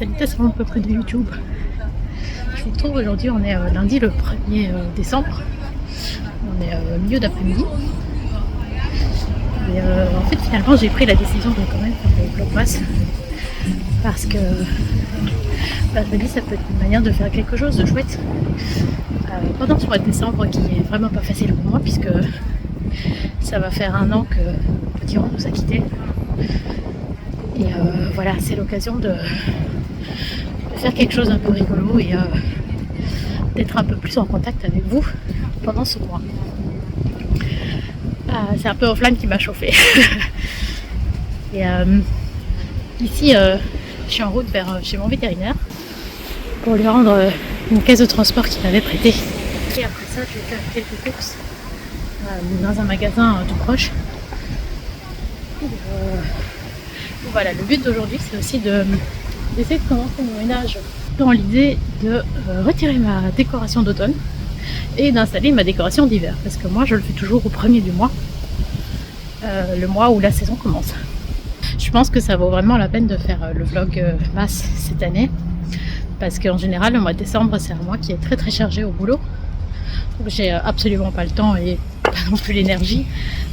Salutations au peuple de YouTube. Je vous retrouve aujourd'hui, on est lundi le 1er décembre. On est au milieu d'après-midi. Et en fait finalement j'ai pris la décision de quand même faire le vlogmas. Parce que je me dis ça peut être une manière de faire quelque chose de chouette. Pendant ce mois de décembre qui est vraiment pas facile pour moi puisque ça va faire 1 an que Petit Rond nous a quittés. Et voilà, c'est l'occasion de faire quelque chose un peu rigolo et d'être un peu plus en contact avec vous pendant ce mois. C'est un peu offline qui m'a chauffé. Et ici, je suis en route vers chez mon vétérinaire pour lui rendre une caisse de transport qu'il m'avait prêtée. Et après ça, je vais faire quelques courses dans un magasin tout proche. Et, voilà, le but d'aujourd'hui, c'est aussi d'essayer de commencer mon ménage dans l'idée de retirer ma décoration d'automne et d'installer ma décoration d'hiver. Parce que moi, je le fais toujours au 1er du mois, le mois où la saison commence. Je pense que ça vaut vraiment la peine de faire le vlog masse cette année. Parce qu'en général, le mois de décembre, c'est un mois qui est très très chargé au boulot. Donc j'ai absolument pas le temps et pas non plus l'énergie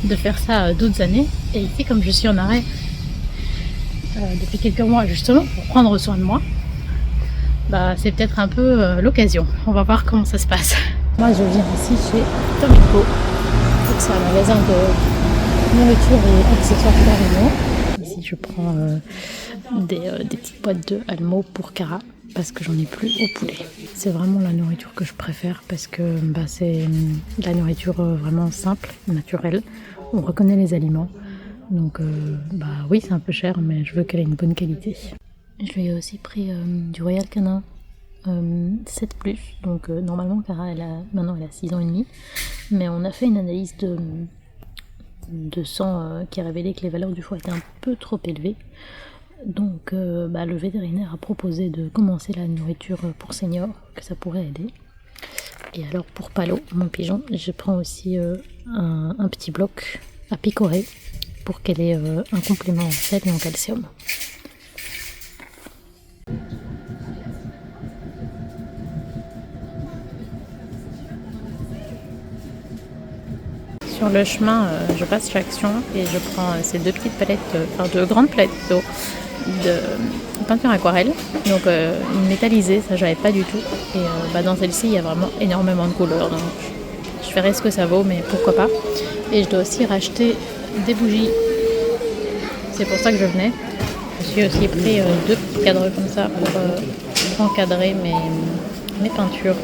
de faire ça d'autres années. Et ici, comme je suis en arrêt depuis quelques mois justement pour prendre soin de moi, c'est peut-être un peu l'occasion. On va voir comment ça se passe. Moi je viens ici chez Tomico. C'est un magasin de nourriture et accessoires pour animaux. Ici je prends des petites boîtes de Almo pour Cara parce que j'en ai plus au poulet. C'est vraiment la nourriture que je préfère parce que c'est de la nourriture vraiment simple, naturelle. On reconnaît les aliments. Donc oui, c'est un peu cher, mais je veux qu'elle ait une bonne qualité. Je lui ai aussi pris du Royal Canin 7+. Donc normalement, Cara, maintenant elle a 6 ans et demi. Mais on a fait une analyse de sang qui a révélé que les valeurs du foie étaient un peu trop élevées. Donc le vétérinaire a proposé de commencer la nourriture pour seniors, que ça pourrait aider. Et alors pour Palo, mon pigeon, je prends aussi un petit bloc à picorer pour qu'elle ait un complément en sel et en calcium. Sur le chemin, je passe chez Action et je prends ces 2 petites palettes, de grandes palettes d'eau de peinture aquarelle, donc métallisée, ça j'avais pas du tout. Et dans celle-ci, il y a vraiment énormément de couleurs, donc je verrai ce que ça vaut, mais pourquoi pas. Et je dois aussi racheter des bougies. C'est pour ça que je venais. Je suis aussi pris 2 petits cadres comme ça pour encadrer mes peintures.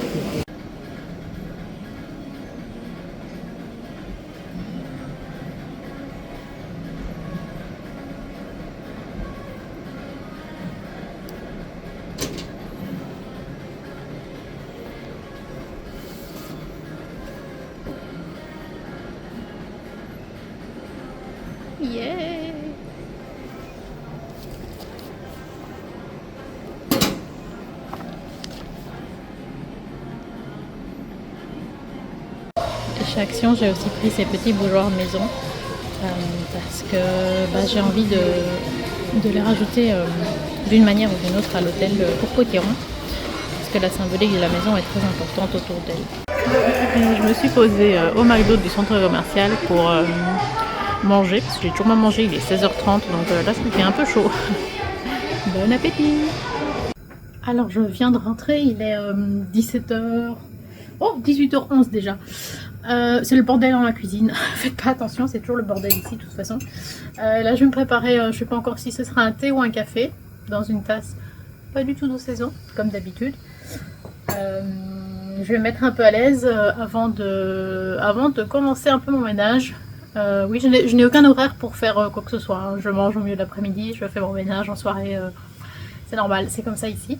Yeah! Chez Action, j'ai aussi pris ces petits bougeoirs maison parce que j'ai envie de les rajouter d'une manière ou d'une autre à l'hôtel pour Potiron, parce que la symbolique de la maison est très importante autour d'elle. Je me suis posée au McDo du centre commercial pour manger, parce que j'ai toujours pas mangé, il est 16h30, donc là ça fait un peu chaud. Bon appétit! Alors je viens de rentrer, il est 17h... Oh, 18h11 déjà. C'est le bordel dans la cuisine. Faites pas attention, c'est toujours le bordel ici de toute façon. Là je vais me préparer, je sais pas encore si ce sera un thé ou un café, dans une tasse pas du tout d'eau saison, comme d'habitude. Je vais me mettre un peu à l'aise avant de commencer un peu mon ménage. Oui, je n'ai aucun horaire pour faire quoi que ce soit, hein. Je mange au milieu de l'après-midi, je fais mon ménage en soirée, c'est normal, c'est comme ça ici.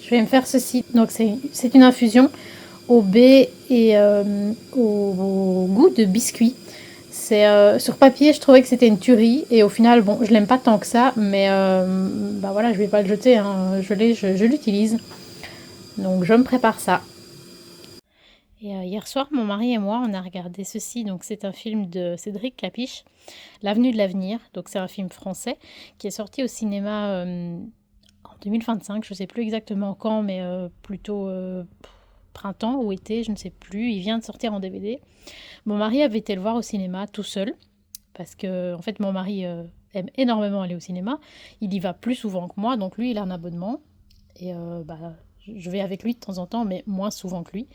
Je vais me faire ceci, donc c'est une infusion au baie et au goût de biscuit. Sur papier, je trouvais que c'était une tuerie et au final, bon, je l'aime pas tant que ça, mais voilà, je vais pas le jeter, hein. Je l'utilise. Donc je me prépare ça. Et hier soir, mon mari et moi, on a regardé ceci. Donc c'est un film de Cédric Clapiche, L'Avenue de l'avenir. Donc c'est un film français qui est sorti au cinéma en en 2025, je ne sais plus exactement quand, mais plutôt printemps ou été, je ne sais plus. Il vient de sortir en DVD. Mon mari avait été le voir au cinéma tout seul, parce que en fait mon mari aime énormément aller au cinéma. Il y va plus souvent que moi, donc lui il a un abonnement. Et je vais avec lui de temps en temps, mais moins souvent que lui.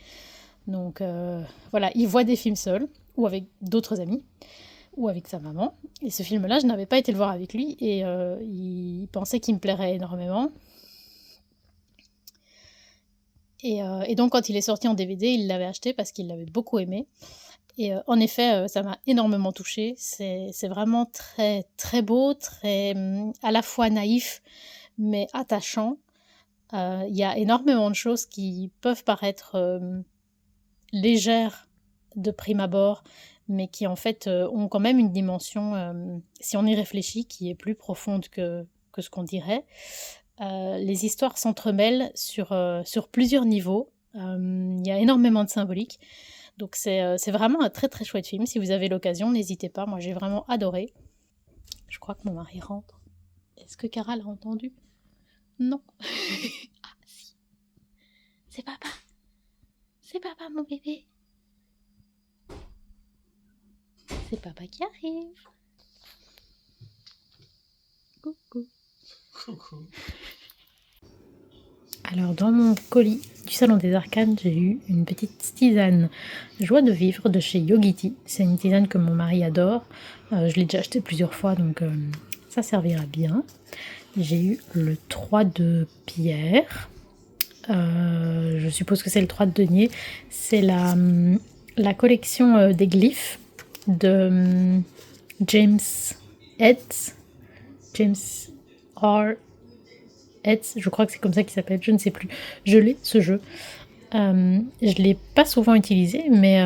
Donc voilà, il voit des films seul, ou avec d'autres amis, ou avec sa maman. Et ce film-là, je n'avais pas été le voir avec lui, et il pensait qu'il me plairait énormément. Et donc quand il est sorti en DVD, il l'avait acheté parce qu'il l'avait beaucoup aimé. Et en effet, ça m'a énormément touchée. C'est vraiment très, très beau, très à la fois naïf, mais attachant. Il y a énormément de choses qui peuvent paraître légères de prime abord, mais qui en fait ont quand même une dimension, si on y réfléchit, qui est plus profonde que ce qu'on dirait. Les histoires s'entremêlent sur plusieurs niveaux. Il y a énormément de symbolique. Donc c'est vraiment un très très chouette film. Si vous avez l'occasion, n'hésitez pas. Moi j'ai vraiment adoré. Je crois que mon mari rentre. Est-ce que Cara l'a entendu? Non. Ah si. C'est papa. C'est papa mon bébé. C'est papa qui arrive. Coucou. Coucou. Alors dans mon colis du Salon des Arcanes, j'ai eu une petite tisane Joie de vivre de chez Yogiti. C'est une tisane que mon mari adore. Je l'ai déjà achetée plusieurs fois, donc ça servira bien. J'ai eu le 3 de pierre. Je suppose que c'est le 3 de denier. C'est la collection des glyphes de James Hetz. James R. Hetz, je crois que c'est comme ça qu'il s'appelle, je ne sais plus. Je l'ai, ce jeu. Je ne l'ai pas souvent utilisé, mais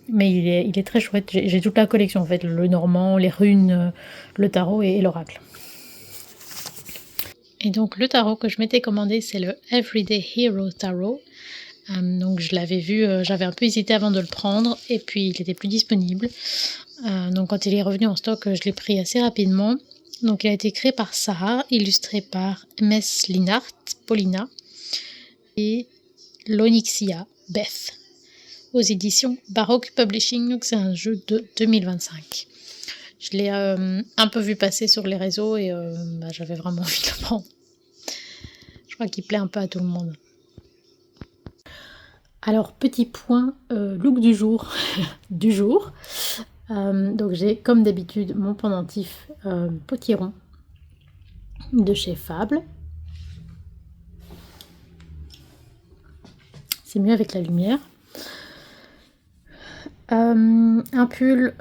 il est très chouette. J'ai toute la collection, en fait. Le normand, les runes, le tarot et l'oracle. Et donc, le tarot que je m'étais commandé, c'est le Everyday Hero Tarot. Donc, je l'avais vu, j'avais un peu hésité avant de le prendre, et puis il était plus disponible. Donc, quand il est revenu en stock, je l'ai pris assez rapidement. Donc, il a été créé par Sarah, illustré par MS Linhart, Paulina, et Lonyxia, Beth, aux éditions Baroque Publishing. Donc, c'est un jeu de 2025. Je l'ai un peu vu passer sur les réseaux et j'avais vraiment envie de le prendre. Je crois qu'il plaît un peu à tout le monde. Alors, petit point look du jour. Donc j'ai comme d'habitude mon pendentif potiron de chez Fable. C'est mieux avec la lumière. Un pull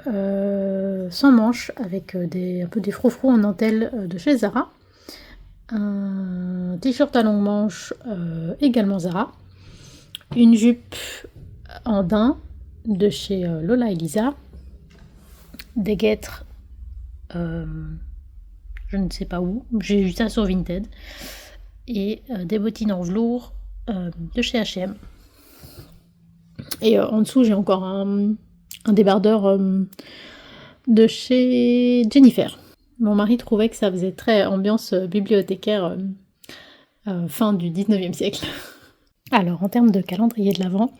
sans manches avec un peu des froufrous en dentelle de chez Zara. Un t-shirt à longue manche également Zara. Une jupe en daim de chez Lola et Lisa. Des guêtres, je ne sais pas où, j'ai eu ça sur Vinted, et des bottines en velours de chez H&M. Et en dessous, j'ai encore un débardeur de chez Jennifer. Mon mari trouvait que ça faisait très ambiance bibliothécaire fin du 19e siècle. Alors, en termes de calendrier de l'Avent,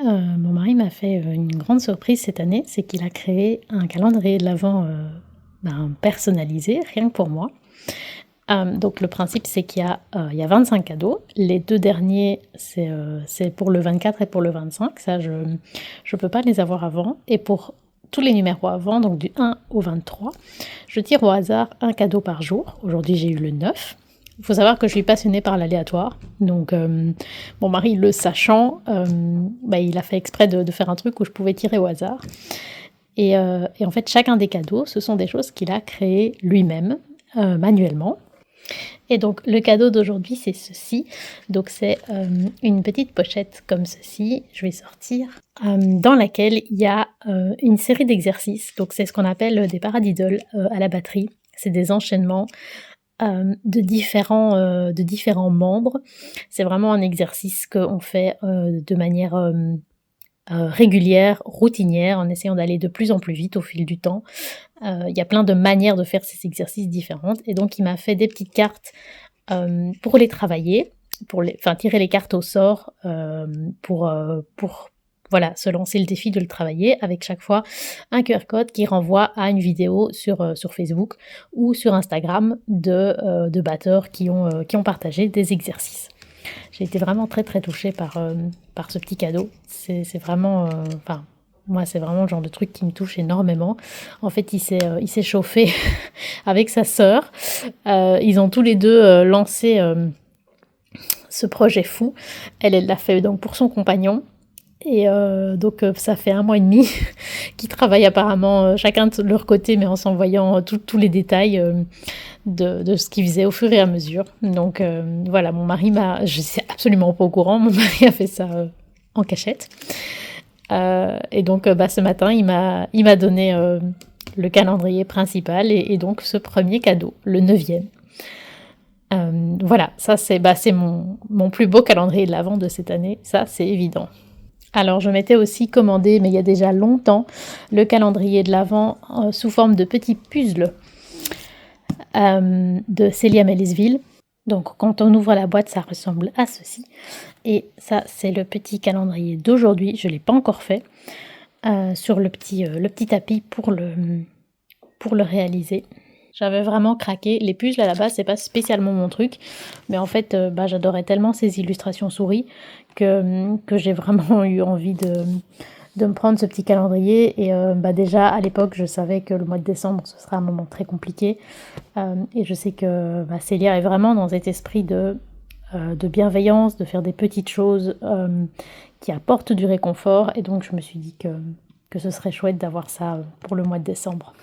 mon mari m'a fait une grande surprise cette année, c'est qu'il a créé un calendrier de l'Avent personnalisé, rien que pour moi. Donc, le principe, c'est qu'il y a 25 cadeaux. Les deux derniers, c'est pour le 24 et pour le 25. Ça, je ne peux pas les avoir avant. Et pour tous les numéros avant, donc du 1 au 23, je tire au hasard un cadeau par jour. Aujourd'hui, j'ai eu le 9. Il faut savoir que je suis passionnée par l'aléatoire, donc mon mari le sachant, il a fait exprès de faire un truc où je pouvais tirer au hasard. Et en fait, chacun des cadeaux, ce sont des choses qu'il a créées lui-même, manuellement. Et donc le cadeau d'aujourd'hui, c'est ceci. Donc c'est une petite pochette comme ceci, je vais sortir, dans laquelle il y a une série d'exercices. Donc c'est ce qu'on appelle des paradiddles à la batterie. C'est des enchaînements de différents membres. C'est vraiment un exercice qu'on fait de manière régulière, routinière, en essayant d'aller de plus en plus vite au fil du temps. Il y a plein de manières de faire ces exercices différentes. Et donc, il m'a fait des petites cartes pour les travailler, tirer les cartes au sort, pour voilà, se lancer le défi de le travailler avec chaque fois un QR code qui renvoie à une vidéo sur Facebook ou sur Instagram de batteurs qui ont partagé des exercices. J'ai été vraiment très très touchée par ce petit cadeau. C'est vraiment, moi c'est vraiment le genre de truc qui me touche énormément. En fait, il s'est chauffé avec sa sœur. Ils ont tous les deux lancé ce projet fou. Elle l'a fait donc pour son compagnon. Et donc ça fait 1 mois et demi qu'ils travaillent apparemment chacun de leur côté, mais en s'envoyant tous les détails de ce qu'ils faisaient au fur et à mesure. Donc voilà, mon mari je suis absolument pas au courant, mon mari a fait ça en cachette. Et donc ce matin, il m'a donné le calendrier principal et donc ce premier cadeau, le 9e. Voilà, ça c'est mon plus beau calendrier de l'Avent de cette année, ça c'est évident. Alors je m'étais aussi commandé, mais il y a déjà longtemps, le calendrier de l'Avent sous forme de petits puzzles de Célia Melisville. Donc quand on ouvre la boîte, ça ressemble à ceci. Et ça, c'est le petit calendrier d'aujourd'hui, je ne l'ai pas encore fait, sur le petit tapis pour le réaliser. J'avais vraiment craqué. Les puzzles à la base, c'est pas spécialement mon truc, mais en fait, j'adorais tellement ces illustrations souris que j'ai vraiment eu envie de me prendre ce petit calendrier. Et déjà à l'époque, je savais que le mois de décembre, ce serait un moment très compliqué. Et je sais que Célia est vraiment dans cet esprit de bienveillance, de faire des petites choses qui apportent du réconfort. Et donc, je me suis dit que ce serait chouette d'avoir ça pour le mois de décembre.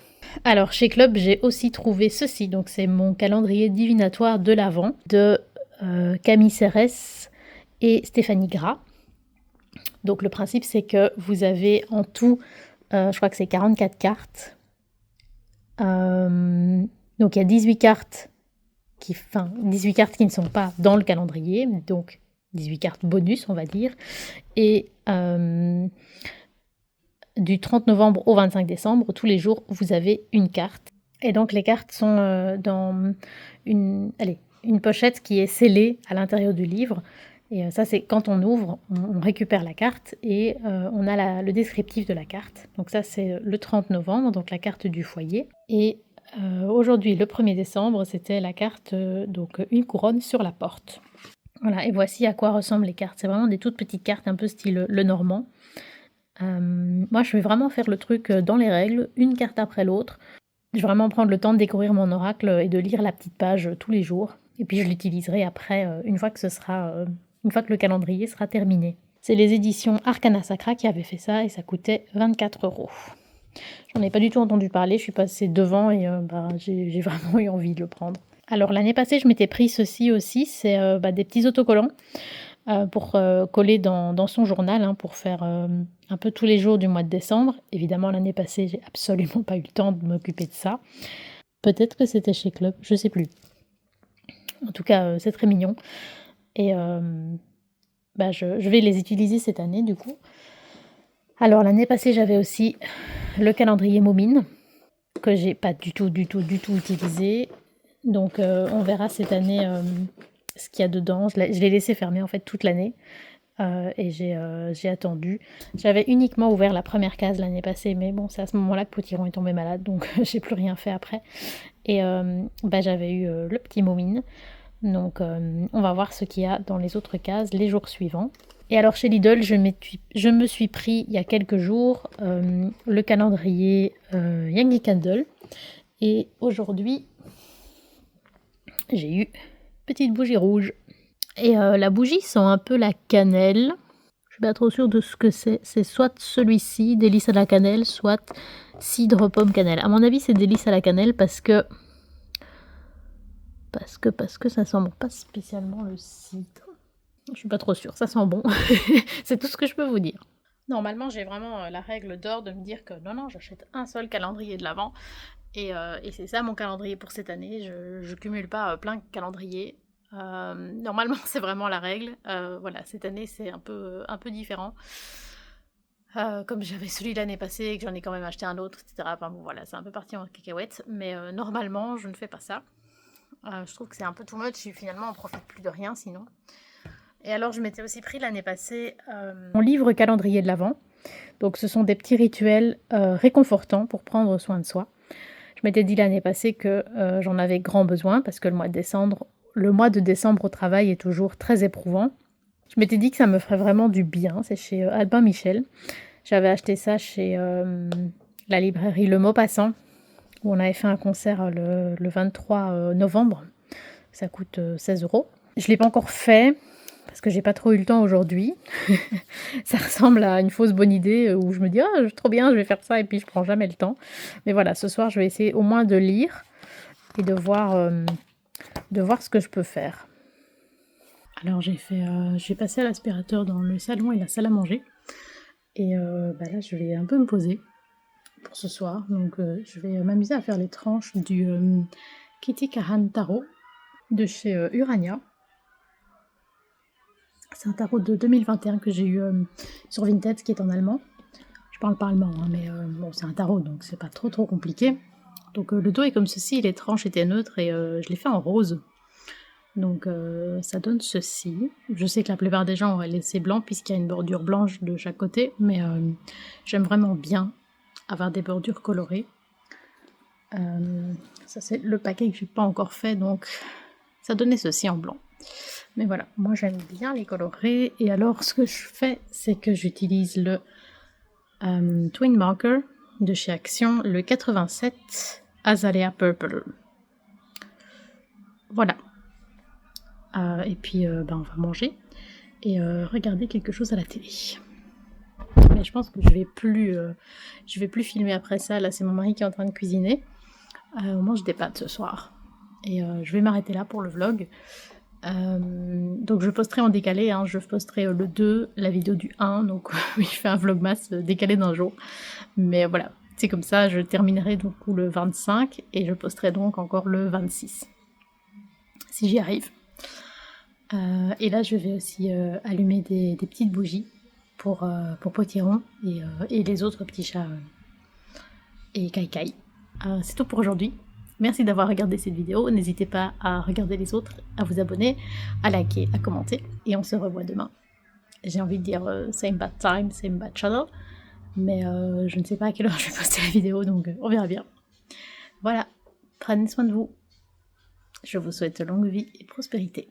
Alors, chez Club, j'ai aussi trouvé ceci. Donc, c'est mon calendrier divinatoire de l'Avent de Camille Serres et Stéphanie Gras. Donc, le principe, c'est que vous avez en tout, je crois que c'est 44 cartes. Donc, il y a 18 cartes 18 cartes qui ne sont pas dans le calendrier, donc 18 cartes bonus, on va dire. Et du 30 novembre au 25 décembre, tous les jours, vous avez une carte. Et donc, les cartes sont dans une pochette qui est scellée à l'intérieur du livre. Et ça, c'est quand on ouvre, on récupère la carte et on a le descriptif de la carte. Donc ça, c'est le 30 novembre, donc la carte du foyer. Et aujourd'hui, le 1er décembre, c'était la carte, donc une couronne sur la porte. Voilà, et voici à quoi ressemblent les cartes. C'est vraiment des toutes petites cartes, un peu style le normand. Moi, je vais vraiment faire le truc dans les règles, une carte après l'autre. Je vais vraiment prendre le temps de découvrir mon oracle et de lire la petite page tous les jours. Et puis je l'utiliserai après, une fois que le calendrier sera terminé. C'est les éditions Arcana Sacra qui avaient fait ça et ça coûtait 24 €. J'en ai pas du tout entendu parler, je suis passée devant et j'ai vraiment eu envie de le prendre. Alors l'année passée, je m'étais pris ceci aussi, c'est des petits autocollants pour coller dans son journal, pour faire un peu tous les jours du mois de décembre. Évidemment, l'année passée, j'ai absolument pas eu le temps de m'occuper de ça. Peut-être que c'était chez Club, je sais plus. En tout cas, c'est très mignon. Et je vais les utiliser cette année, du coup. Alors, l'année passée, j'avais aussi le calendrier Momine, que j'ai pas du tout utilisé. Donc, on verra cette année ce qu'il y a dedans. Je l'ai laissé fermer, en fait, toute l'année. Et j'ai attendu. J'avais uniquement ouvert la première case l'année passée, mais bon, c'est à ce moment-là que Potiron est tombé malade, donc j'ai plus rien fait après. Et j'avais eu le petit Momine. Donc on va voir ce qu'il y a dans les autres cases les jours suivants. Et alors chez Lidl, je me suis pris il y a quelques jours le calendrier Yankee Candle. Et aujourd'hui, j'ai eu petite bougie rouge. Et la bougie sent un peu la cannelle. Je suis pas trop sûre de ce que c'est. C'est soit celui-ci, délice à la cannelle, soit cidre pomme cannelle. À mon avis, c'est délice à la cannelle parce que ça sent pas spécialement le cidre. Je suis pas trop sûre, ça sent bon. C'est tout ce que je peux vous dire. Normalement, j'ai vraiment la règle d'or de me dire que non, j'achète un seul calendrier de l'Avent. Et c'est ça mon calendrier pour cette année. Je cumule pas plein de calendriers. Normalement, c'est vraiment la règle. Voilà, cette année, c'est un peu différent. Comme j'avais celui de l'année passée et que j'en ai quand même acheté un autre, etc. Enfin bon, voilà, c'est un peu parti en cacahuète. Mais normalement, je ne fais pas ça. Je trouve que c'est un peu too much et finalement on profite plus de rien sinon. Et alors je m'étais aussi pris l'année passée mon livre calendrier de l'Avent. Donc ce sont des petits rituels réconfortants pour prendre soin de soi. Je m'étais dit l'année passée que j'en avais grand besoin parce que le mois de décembre au travail est toujours très éprouvant. Je m'étais dit que ça me ferait vraiment du bien. C'est chez Albin Michel. J'avais acheté ça chez la librairie Le Maupassant, où on avait fait un concert le 23 novembre. Ça coûte 16 €. Je ne l'ai pas encore fait, parce que j'ai pas trop eu le temps aujourd'hui. Ça ressemble à une fausse bonne idée où je me dis « Ah, trop bien, je vais faire ça » et puis je prends jamais le temps. Mais voilà, ce soir, je vais essayer au moins de lire et de voir ce que je peux faire. Alors j'ai passé à l'aspirateur dans le salon et la salle à manger. Et là, je vais un peu me poser pour ce soir. Donc je vais m'amuser à faire les tranches du Kitty Kahan Tarot de chez Urania. C'est un tarot de 2021 que j'ai eu sur Vinted, qui est en allemand. Je parle pas allemand, hein, mais bon, c'est un tarot, donc c'est pas trop compliqué. Donc le dos est comme ceci, les tranches étaient neutres et je l'ai fait en rose. Donc ça donne ceci. Je sais que la plupart des gens auraient laissé blanc puisqu'il y a une bordure blanche de chaque côté, mais j'aime vraiment bien avoir des bordures colorées. Ça c'est le paquet que j'ai pas encore fait, donc ça donnait ceci en blanc. Mais voilà, moi j'aime bien les colorer, et alors ce que je fais, c'est que j'utilise le Twin Marker de chez Action, le 87 Azalea Purple. Voilà. Et puis on va manger et regarder quelque chose à la télé. Mais je pense que je vais plus filmer après ça. Là, c'est mon mari qui est en train de cuisiner. On mange des pâtes ce soir. Et je vais m'arrêter là pour le vlog. Donc je posterai en décalé, hein. Je posterai le 2, la vidéo du 1. Donc oui, je fais un vlogmas décalé d'un jour. Mais voilà, c'est comme ça. Je terminerai donc le 25 et je posterai donc encore le 26. Si j'y arrive. Et là, je vais aussi allumer des petites bougies pour Potiron et les autres petits chats et Kai. C'est tout pour aujourd'hui. Merci d'avoir regardé cette vidéo. N'hésitez pas à regarder les autres, à vous abonner, à liker, à commenter. Et on se revoit demain. J'ai envie de dire same bad time, same bad channel. Mais je ne sais pas à quelle heure je vais poster la vidéo, donc on verra bien. Voilà, prenez soin de vous. Je vous souhaite longue vie et prospérité.